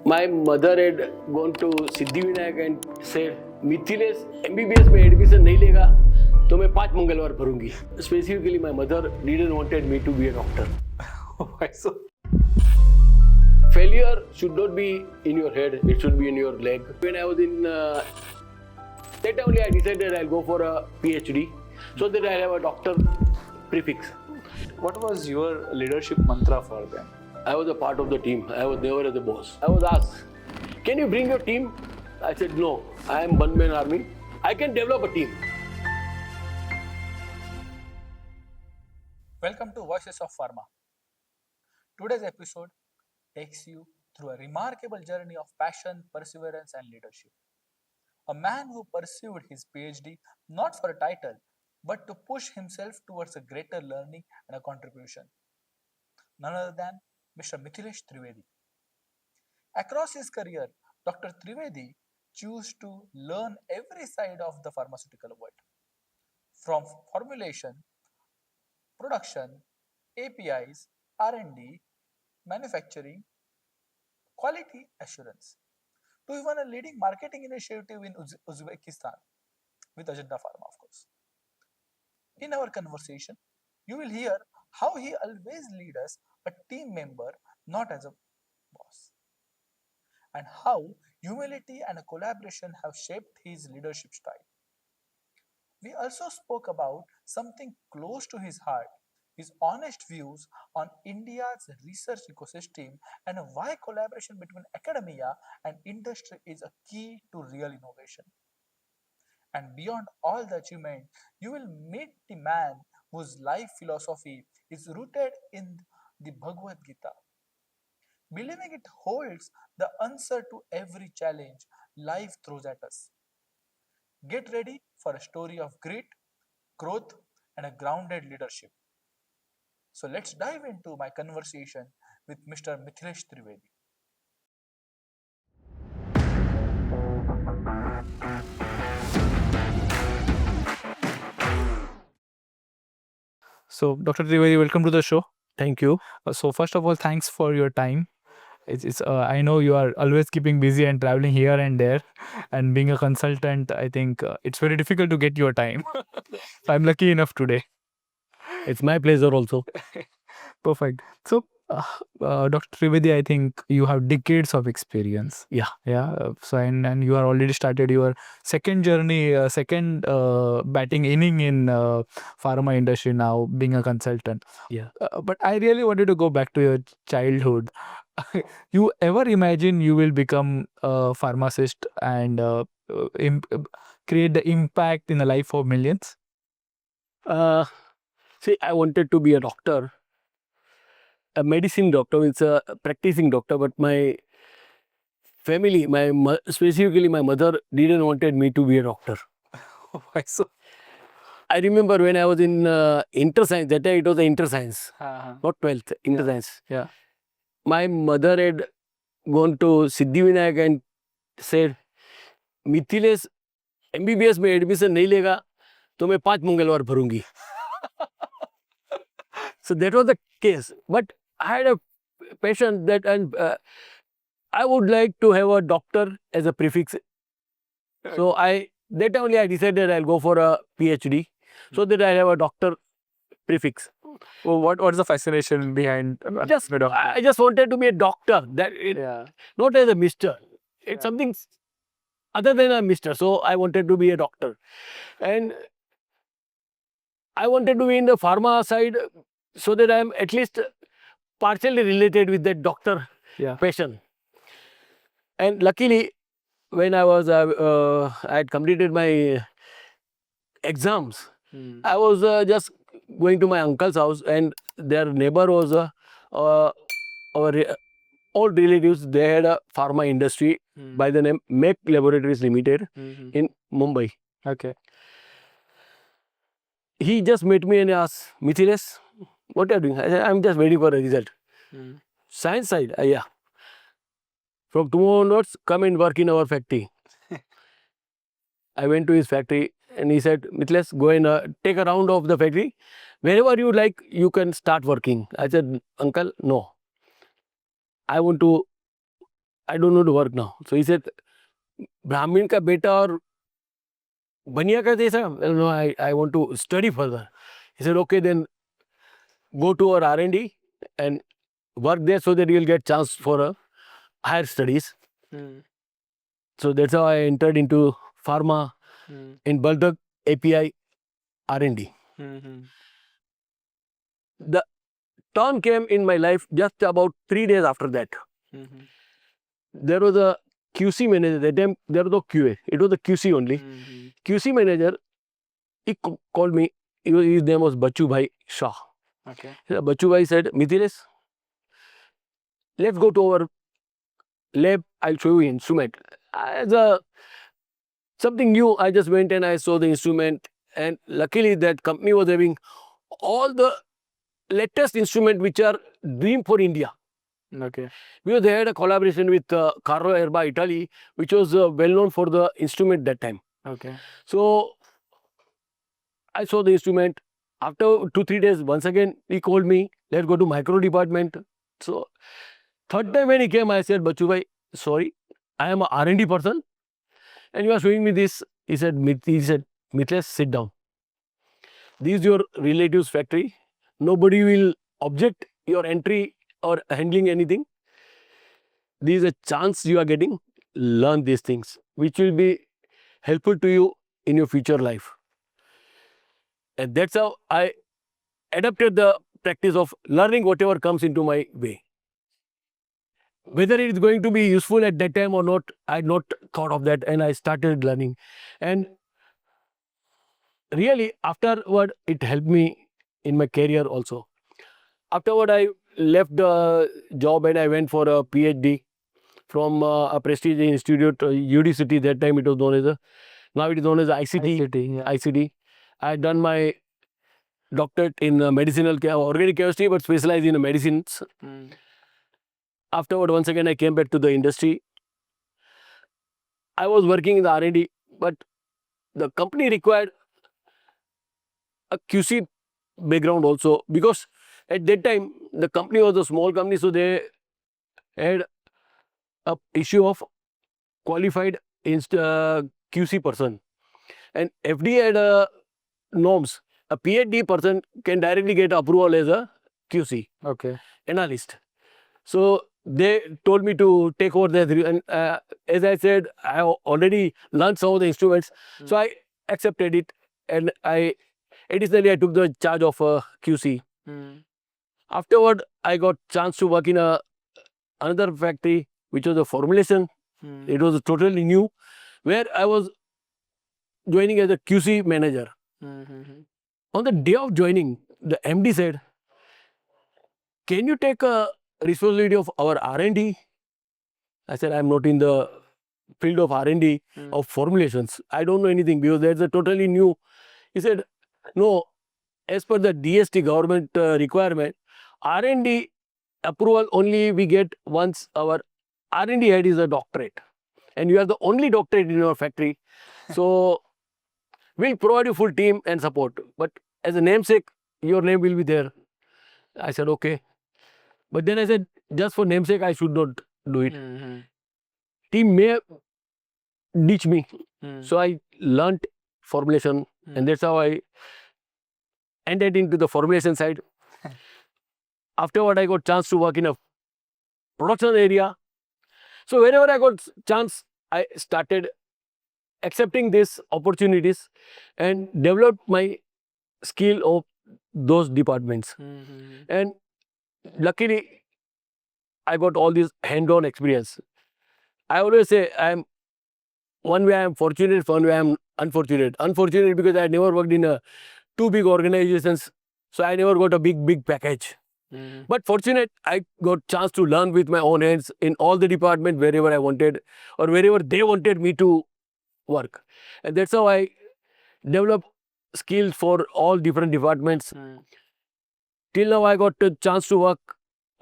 My mother had gone to Siddhivinayak and said, Mithilesh MBBS में admission नहीं लेगा तो मैं 5 मंगलवार भरूंगी. Specifically, my mother didn't wanted me to be a doctor. Why so? Failure should not be in your head; it should be in your leg. When I was in that only, I decided I'll go for a PhD so that I'll have a doctor prefix. What was your leadership mantra for them? I was a part of the team. I was never as a boss. I was asked, can you bring your team? I said, no, I am one-man army. I can develop a team. Welcome to Voices of Pharma. Today's episode takes you through a remarkable journey of passion, perseverance, and leadership. A man who pursued his PhD not for a title, but to push himself towards a greater learning and a contribution. None other than Mr. Mithilesh Trivedi. Across his career, Dr. Trivedi chose to learn every side of the pharmaceutical world, from formulation, production, APIs, R&D, manufacturing, quality assurance, to even a leading marketing initiative in Uzbekistan with Ajanta Pharma, of course. In our conversation, you will hear how he always leads us a team member, not as a boss, and how humility and collaboration have shaped his leadership style. We also spoke about something close to his heart, his honest views on India's research ecosystem and why collaboration between academia and industry is a key to real innovation. And beyond all the achievement, you will meet the man whose life philosophy is rooted in the Bhagavad Gita, believing it holds the answer to every challenge life throws at us. Get ready for a story of grit, growth, and a grounded leadership. So let's dive into my conversation with Mr. Mithilesh Trivedi. So, Dr. Trivedi, welcome to the show. Thank you. So, first of all, thanks for your time. It's I know you are always keeping busy and traveling here and there, and being a consultant, I think it's very difficult to get your time. So I'm lucky enough today. It's my pleasure also. Perfect. So, Dr. Trivedi, I think you have decades of experience. Yeah. So, and you are already started your second journey, second batting inning in pharma industry now, being a consultant. Yeah. But I really wanted to go back to your childhood. You ever imagine you will become a pharmacist and create the impact in the life of millions? See, I wanted to be a doctor, a medicine doctor. It's a practicing doctor, but my family, specifically my mother, didn't wanted me to be a doctor. Why so? I remember when I was in inter-science, that time it was the inter-science, not 12th, inter-science. Yeah. My mother had gone to Siddhivinayak and said, Mithilesh MBBS में admission नहीं लेगा तो मैं 5 मंगलवार भरूंगी. So that was the case. But I had a passion that and I would like to have a doctor as a prefix. So that only I decided I'll go for a PhD so that I have a doctor prefix. Well, what is the fascination behind I just wanted to be a doctor. Not as a mister. It's something other than a mister. So I wanted to be a doctor. And I wanted to be in the pharma side so that I am at least partially related with that doctor passion. And luckily, when I was, I had completed my exams, I was just going to my uncle's house and their neighbor was our old relatives. They had a pharma industry by the name Make Laboratories Limited in Mumbai. Okay. He just met me and asked, Mithilesh, what are you doing? I said, I'm just waiting for a result. Science side, yeah. From tomorrow onwards, come and work in our factory. I went to his factory and he said, Mithilesh, go and take a round of the factory. Wherever you like, you can start working. I said, Uncle, no. I want to I don't know to work now. So he said, Brahmin ka beta or baniya ka desa? No, I want to study further. He said, okay, then go to our R&D and work there so that you will get chance for higher studies. So that's how I entered into pharma in Baldak API R&D. The turn came in my life just about 3 days after that. There was a QC manager. That time there was no QA. It was the QC only. QC manager, he called me. His name was Bachu Bhai Shah. Okay. Bachu Bhai said, Mithilesh, let's go to our lab. I'll show you instrument. As a something new, I just went and I saw the instrument. And luckily that company was having all the latest instrument which are dream for India. Okay. Because they had a collaboration with Carlo Erba Italy, which was well known for the instrument that time. Okay. So I saw the instrument. After 2-3 days, once again he called me. Let's go to micro department. So third time when he came, I said, Bachu bhai, sorry, I am a R&D person, and you are showing me this. He said, Mithilesh, sit down. This is your relative's factory. Nobody will object your entry or handling anything. This is a chance you are getting. Learn these things, which will be helpful to you in your future life. And that's how I adapted the practice of learning whatever comes into my way. Whether it is going to be useful at that time or not, I had not thought of that, and I started learning. And really, afterward, it helped me in my career also. Afterward, I left the job and I went for a PhD from a prestigious institute, UD-City. That time it was known as now it is known as ICT. ICT. I had done my doctorate in organic chemistry, but specialized in medicines. Afterward, once again, I came back to the industry. I was working in the R&D, but the company required a QC background also, because at that time the company was a small company, so they had a issue of qualified QC person, and FDA had norms. A PhD person can directly get approval as a QC analyst. So they told me to take over that, and as I said, I already learned some of the instruments, so I accepted it, and additionally I took the charge of QC. Afterward, I got chance to work in another factory, which was a formulation. It was totally new, where I was joining as a QC manager. On the day of joining, the MD said, can you take a responsibility of our R&D? I said, I'm not in the field of R&D of formulations. I don't know anything, because that's a totally new. He said, no, as per the DST government requirement, R&D approval only we get once our R&D head is a doctorate, and you are the only doctorate in your factory. So we'll provide you full team and support, but as a namesake, your name will be there. I said, okay. But then I said, just for namesake, I should not do it. Team may ditch me. So I learnt formulation, and that's how I ended into the formulation side. Afterward, I got chance to work in a production area. So wherever I got chance, I started accepting these opportunities and developed my skill of those departments. And luckily, I got all this hand-on experience. I always say one way I am fortunate, one way I am unfortunate. Unfortunate because I never worked in two big organizations, so I never got a big package. But fortunate, I got chance to learn with my own hands in all the departments wherever I wanted, or wherever they wanted me to work. And that's how I developed skills for all different departments. Till now, I got a chance to work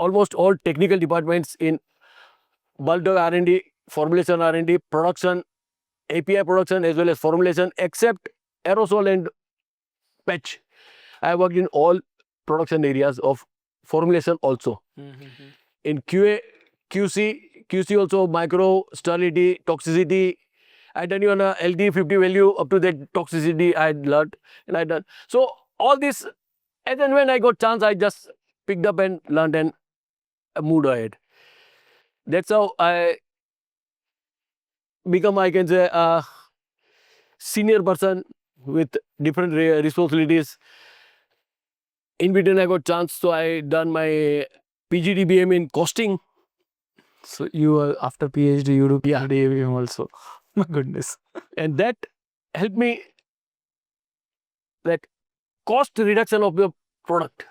almost all technical departments in bulk R&D, formulation R&D, production, API production, as well as formulation, except aerosol and patch. I worked in all production areas of formulation also. In QA, QC also micro, sterility, toxicity. I done even a LD50 value up to that toxicity I had learned and I done. So all this, and then when I got chance, I just picked up and learned and moved ahead. That's how I become, I can say, a senior person with different responsibilities. In between, I got chance, so I done my PGDBM in costing. So you after PhD you do Yeah. PhD also. My goodness. And that helped me, that cost reduction of the product.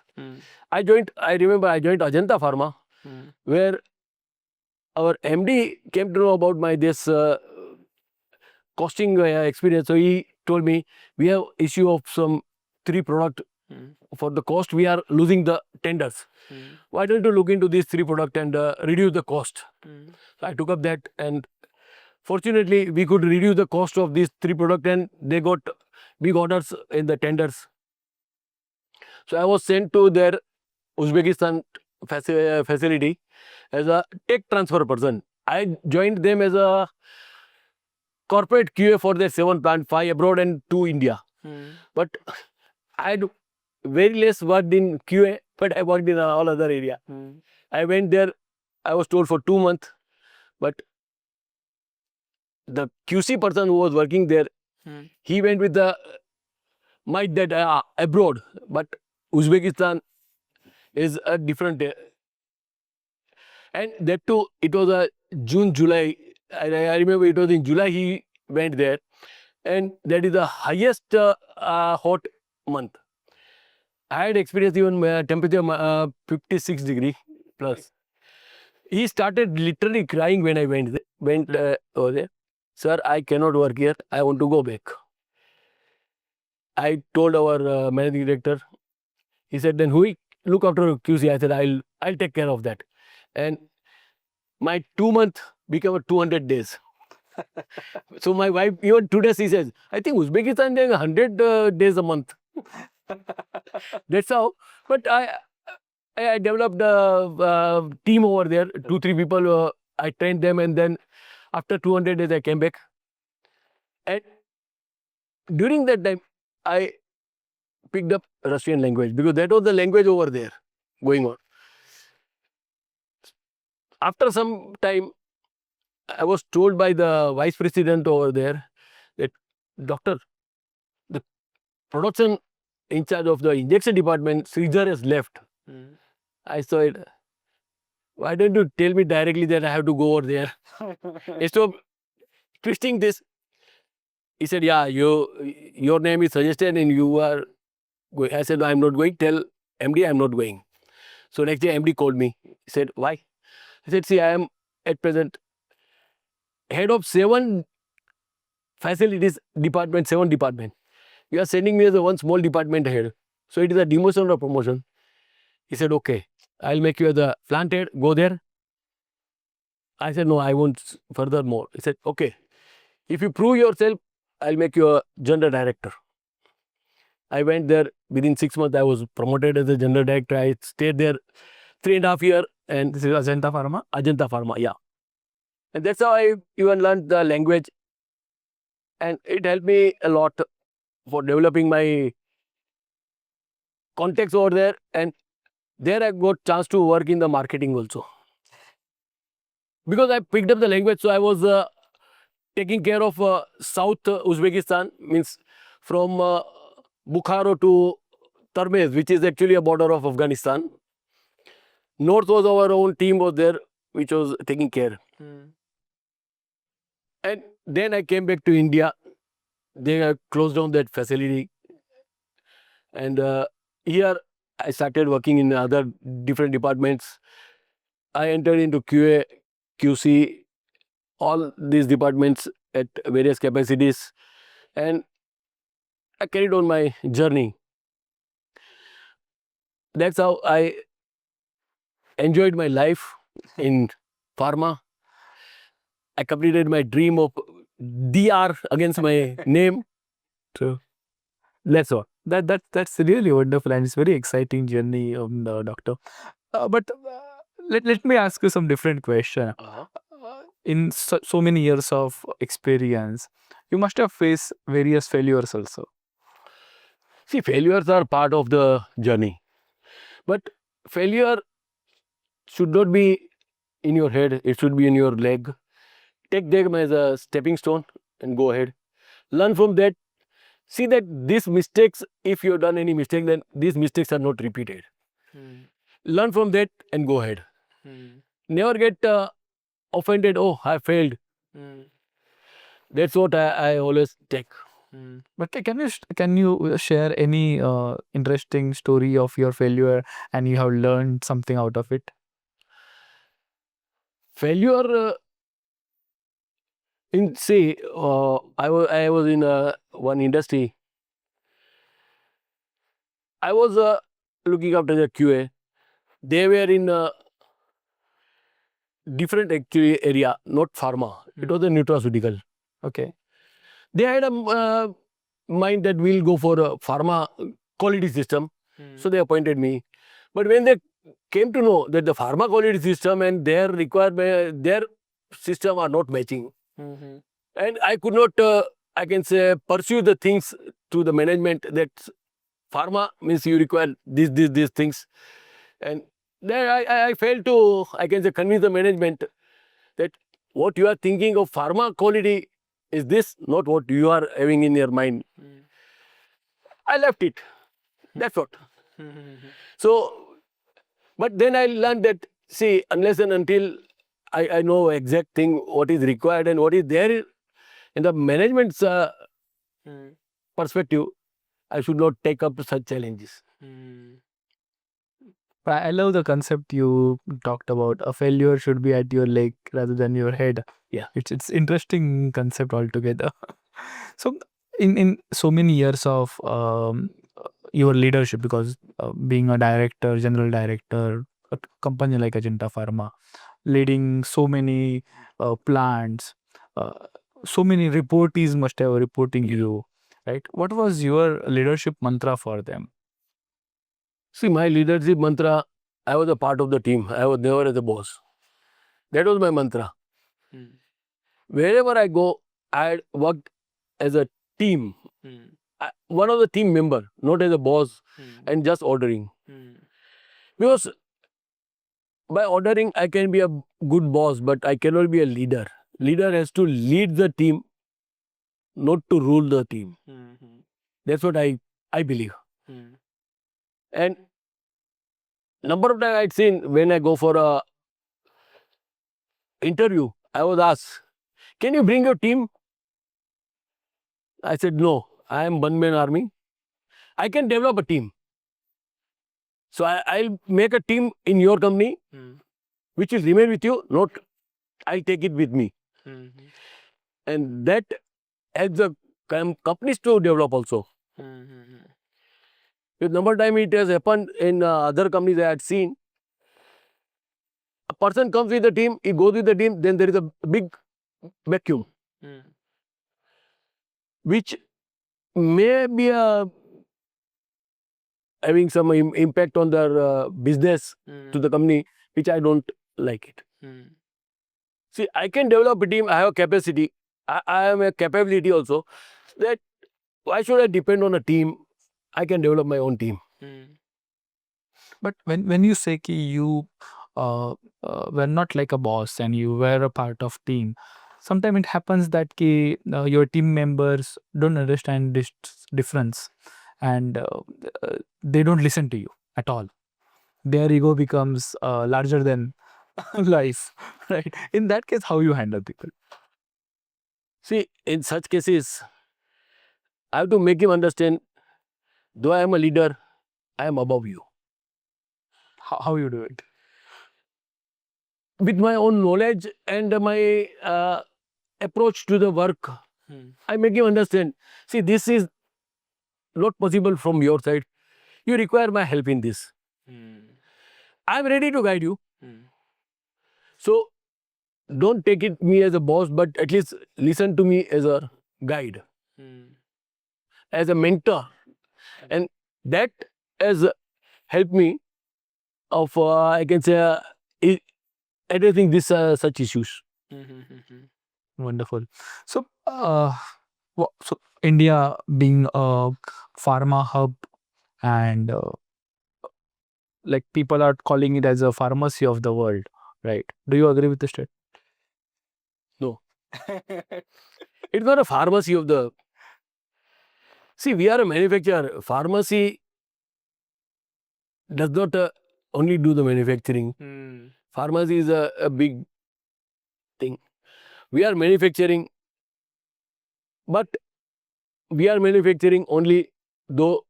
I remember I joined Ajanta Pharma, where our MD came to know about my this costing experience. So he told me, we have issue of some 3 product. For the cost, we are losing the tenders. Why don't you look into these 3 product and reduce the cost? So I took up that, and fortunately we could reduce the cost of these 3 product, and they got big orders in the tenders. So I was sent to their Uzbekistan facility as a tech transfer person. I joined them as a corporate QA for their 7 plant, 5 abroad and 2 India. But I had very less worked in QA, but I worked in all other area. I went there, I was told for 2 months, but the QC person who was working there, he went with the might that abroad, but Uzbekistan is a different. And that too, it was a June, July. I remember it was in July he went there, and that is the highest hot month. I had experienced even temperature 56 degree plus. He started literally crying when I went over there. Sir, I cannot work here. I want to go back. I told our managing director. He said, then who look after QC? I said, I'll take care of that. And my 2 month became a 200 days. So my wife, even today she says, I think Uzbekistan doing 100 days a month. That's how. But I developed a team over there, 2-3 people. I trained them, and then after 200 days I came back. And during that time, I picked up Russian language because that was the language over there going on. After some time, I was told by the vice president over there that, doctor, the production in charge of the injection department, Sridhar, has left. I said, why don't you tell me directly that I have to go over there? Instead of twisting this, he said, yeah, your name is suggested and you are going. I said, no, I'm not going. Tell MD I'm not going. So next day MD called me. He said, why? I said, see, I am at present head of 7 facilities department, 7 department. You are sending me as a one small department head. So it is a demotion or promotion. He said, okay, I'll make you as a plant head, go there. I said, no, I want furthermore. He said, okay, if you prove yourself, I'll make you a general director. I went there, within 6 months I was promoted as a general director. I stayed there 3.5 years. And This is Ajanta Pharma. Ajanta Pharma, yeah. And that's how I even learned the language. And it helped me a lot for developing my contacts over there. And there I got chance to work in the marketing also. Because I picked up the language, so I was taking care of South Uzbekistan, means from Bukhara to Termez, which is actually a border of Afghanistan. North was our own team was there, which was taking care. And then I came back to India. They closed down that facility. And here I started working in other different departments. I entered into QA, QC, all these departments at various capacities. And I carried on my journey. That's how I enjoyed my life in pharma. I completed my dream of DR against my name. True. That's all. That's really wonderful and it's very exciting journey, doctor. But let me ask you some different question. In so many years of experience, you must have faced various failures also. See, failures are part of the journey. But failure should not be in your head, it should be in your leg. Take them as a stepping stone and go ahead. Learn from that. See that these mistakes, if you have done any mistake, then these mistakes are not repeated. Learn from that and go ahead. Never get offended, oh, I failed. That's what I always take. But can you share any interesting story of your failure and you have learned something out of it? Failure in say, I was in one industry. I was looking after the QA. They were in different actually area, not pharma. It was a nutraceutical. Okay. They had a mind that we'll go for a pharma quality system. So they appointed me. But when they came to know that the pharma quality system and their requirement, their system are not matching, and I could not, I can say, pursue the things to the management that pharma means you require these things. And there I failed to, I can say, convince the management that what you are thinking of pharma quality is this, not what you are having in your mind. I left it. That's what. So, but then I learned that, see, unless and until I know exact thing, what is required and what is there in the management's perspective, I should not take up such challenges. But I love the concept you talked about. A failure should be at your leg rather than your head. Yeah. It's interesting concept altogether. So in so many years of your leadership, because being a director, general director, a company like Ajanta Pharma, leading so many plants, so many reportees must have reporting you, right? What was your leadership mantra for them? See, my leadership mantra, I was a part of the team. I was never as a boss. That was my mantra. Wherever I go, I worked as a team. One of the team member, not as a boss and just ordering. Because by ordering, I can be a good boss, but I cannot be a leader. Leader has to lead the team, not to rule the team. That's what I believe. And number of times I'd seen when I go for a interview, I was asked, can you bring your team? I said, no, I am one-man army. I can develop a team. So I'll make a team in your company, which will remain with you, not I'll take it with me. And that helps the companies to develop also. With number of time it has happened in other companies I had seen. A person comes with the team, he goes with the team, then there is a big vacuum, which may be having some impact on their business to the company, which I don't like it. See, I can develop a team, I have capacity, I have a capability also, that why should I depend on a team? I can develop my own team. But when you say ki you were not like a boss and you were a part of team, sometimes it happens that ki your team members don't understand this difference and they don't listen to you at all. Their ego becomes larger than life, right? In that case, how you handle people? See, in such cases, I have to make him understand, though I am a leader, I am above you. How you do it? With my own knowledge and my approach to the work, I make him understand, see, this is not possible from your side. You require my help in this. I am ready to guide you. So, don't take it me as a boss, but at least listen to me as a guide, as a mentor. And that has helped me of, I can say, addressing this such issues. Wonderful. So, so India being a pharma hub, and like people are calling it as a pharmacy of the world, right? Do you agree with this statement? No, it's not a pharmacy of the. See, we are a manufacturer. Pharmacy does not only do the manufacturing. Pharmacy is a big thing. We are manufacturing, but we are manufacturing only though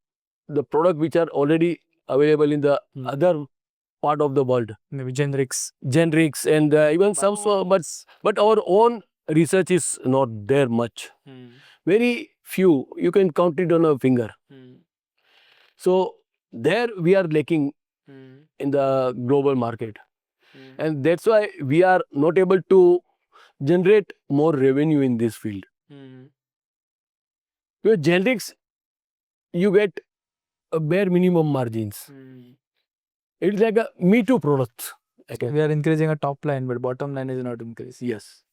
the product which are already available in the other part of the world, Maybe generics. generics and even some. But our own research is not there much. Very few. You can count it on a finger. So there we are lacking in the global market, and that's why we are not able to generate more revenue in this field. With generics, you get a bare minimum margins. It's like a Me Too product. Okay. We are increasing our top line, but bottom line is not increasing. Yes.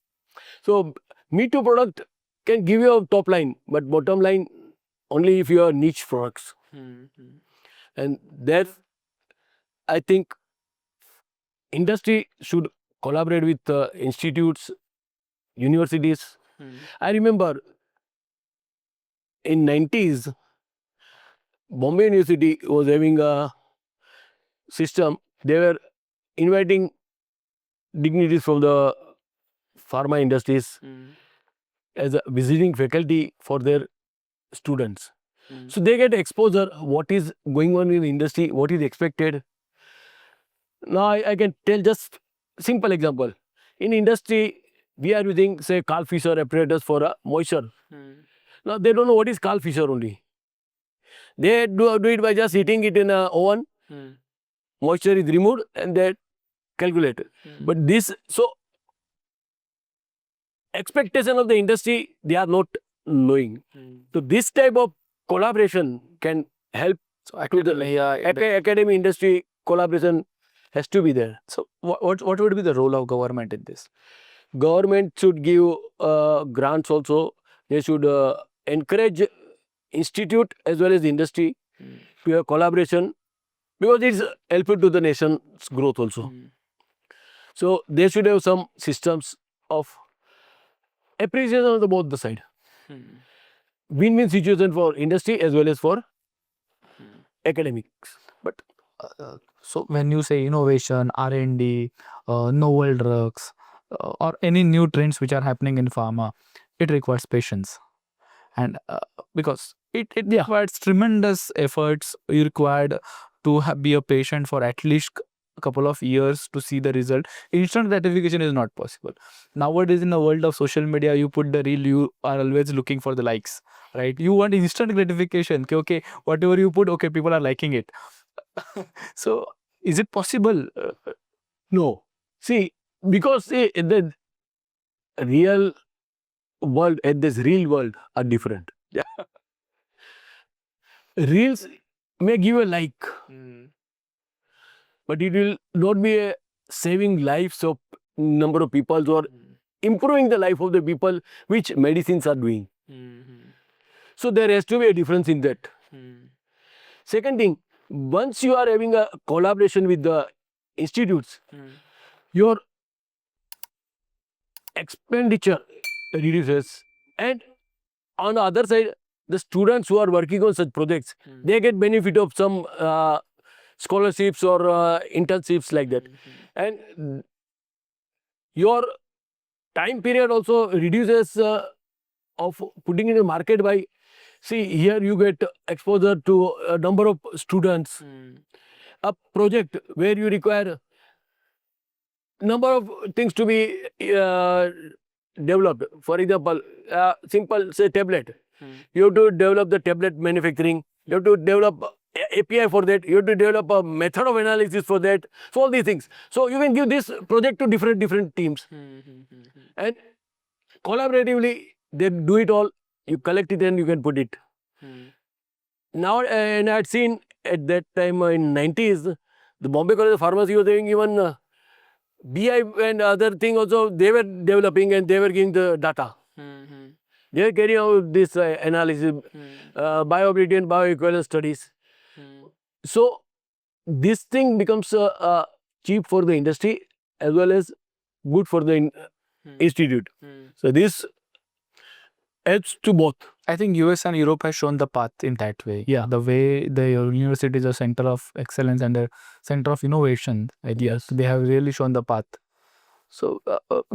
So Me Too product can give you a top line, but bottom line only if you are niche products. And there, I think industry should collaborate with institutes, universities. I remember in 90s, Bombay University was having a system. They were inviting dignitaries from the pharma industries as a visiting faculty for their students. So they get exposure what is going on in the industry, what is expected. Now I can tell just simple example. In industry, we are using say Carl Fisher apparatus for a moisture. Now they don't know what is Carl Fisher only. They do it by just heating it in an oven. Moisture is removed and they calculate. But this, so expectation of the industry, they are not knowing. So this type of collaboration can help. So Academy industry collaboration has to be there. So what would be the role of government in this? Government should give grants also. They should encourage institute as well as industry to have collaboration, because it's helpful to the nation's growth also. So they should have some systems of appreciation on the both the side. Win-win situation for industry as well as for academics. But so when you say innovation, R&D, novel drugs, or any new trends which are happening in pharma, it requires patience, and because it requires tremendous efforts. You required to be a patient for at least a couple of years to see the result. Instant gratification is not possible nowadays. In the world of social media, you put the reel, you are always looking for the likes, right? You want instant gratification. Okay, whatever you put, okay, people are liking it. So is it possible? No. See, because the real world and this real world are different. Yeah. Reels may give a like, but it will not be a saving lives of number of people or improving the life of the people which medicines are doing. So there has to be a difference in that. Second thing, once you are having a collaboration with the institutes, your expenditure reduces, and on the other side, the students who are working on such projects, they get benefit of some scholarships or internships like that. And your time period also reduces of putting in the market by, see, here you get exposure to a number of students. A project where you require number of things to be developed. For example, simple say tablet. You have to develop the tablet manufacturing. You have to develop API for that. You have to develop a method of analysis for that. So all these things. So you can give this project to different teams, and collaboratively they do it all. You collect it and you can put it. Now, and I had seen at that time in 90s, the Bombay College of Pharmacy was having even BI and other thing also, they were developing and they were giving the data. They were carrying out this analysis, bioability and bioequivalence studies. So this thing becomes cheap for the industry as well as good for the institute. So this helps to both. I think US and Europe has shown the path in that way. Yeah. The way the university is a center of excellence and a center of innovation. Yes. They have really shown the path. So,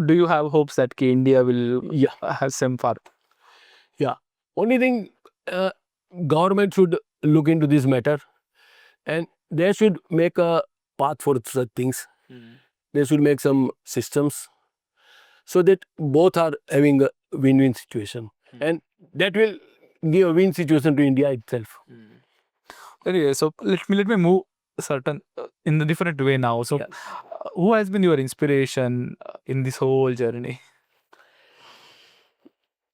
do you have hopes that India will Yeah. have same path? Only thing, government should look into this matter and they should make a path for such things. They should make some systems so that both are having a win-win situation. And that will give a win situation to India itself. Anyway, so let me move certain in a different way now. So, Yeah. Who has been your inspiration in this whole journey?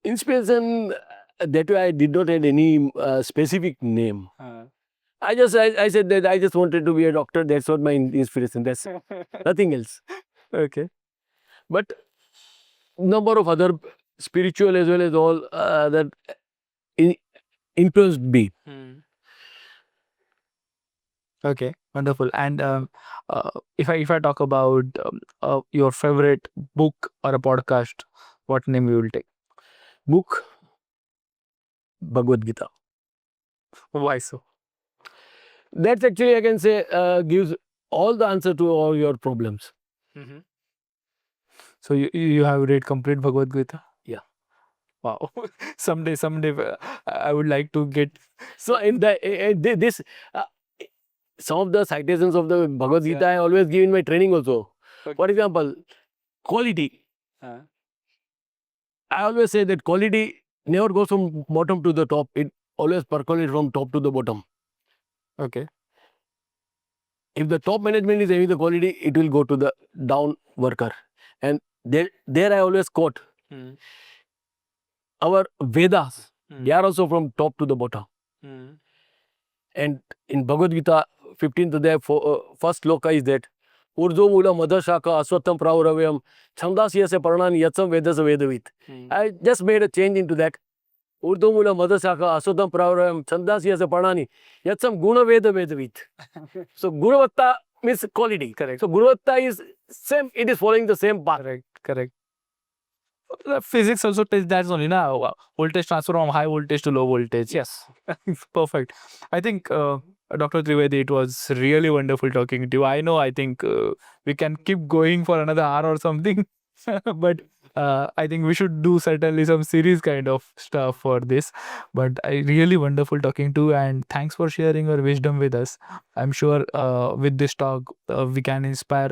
Inspiration, that way I did not have any specific name. I said that I just wanted to be a doctor. That's what my inspiration. That's nothing else. Okay. But number of other spiritual as well as all that influenced me. Okay, wonderful. And if I talk about your favorite book or a podcast, what name you will take? Book, Bhagavad Gita. Why so? That's actually, I can say, gives all the answer to all your problems. So you have read complete Bhagavad Gita? Yeah. Wow. someday I would like to get. So in this, some of the citations of the Bhagavad Gita I always give in my training also. Okay. For example, quality. I always say that quality never goes from bottom to the top. It always percolates from top to the bottom. Okay. If the top management is having the quality, it will go to the down worker. And there I always quote our Vedas. They are also from top to the bottom. And in Bhagavad Gita, 15th Adhyay, first sloka is that Urjo Mula Madhashaka Aswatam Pravaravyam Chandasya Paranani Yatsam Vedas Vedavit. I just made a change into that. Urdu Mula Madhashaka Aswatam Pravaravyam Chandasya Paranani Yatsam Guna Veda Vedavit. So Gunavatta means quality. Correct. So Gunavatta is same, it is following the same path. Correct. The physics also teach that only now. Voltage transfer from high voltage to low voltage. Yes. Perfect. I think Dr. Trivedi, it was really wonderful talking to you. I think we can keep going for another hour or something, but I think we should do certainly some series kind of stuff for this. But I really wonderful talking to you, and thanks for sharing your wisdom with us. I'm sure with this talk we can inspire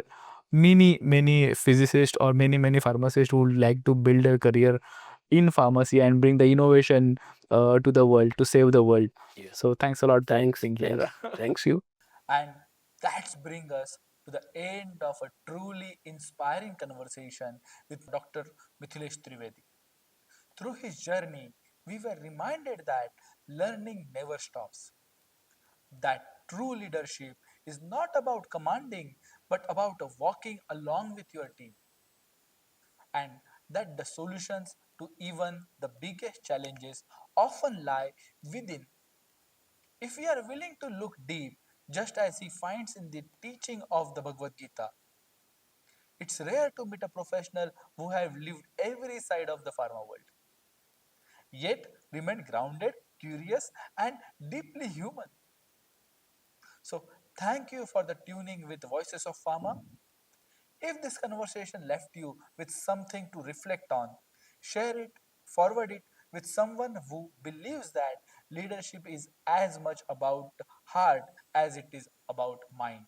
many physicists or many pharmacists who would like to build a career in pharmacy and bring the innovation to the world, to save the world. Yes. So thanks a lot. Thanks. Thanks you. And that's bring us to the end of a truly inspiring conversation with Dr. Mithilesh Trivedi. Through his journey, we were reminded that learning never stops. That true leadership is not about commanding, but about walking along with your team. And that the solutions to even the biggest challenges often lie within. If we are willing to look deep, just as he finds in the teaching of the Bhagavad Gita, it's rare to meet a professional who have lived every side of the pharma world, yet remain grounded, curious, and deeply human. So, thank you for the tuning with Voices of Pharma. If this conversation left you with something to reflect on, share it, forward it with someone who believes that leadership is as much about heart as it is about mind.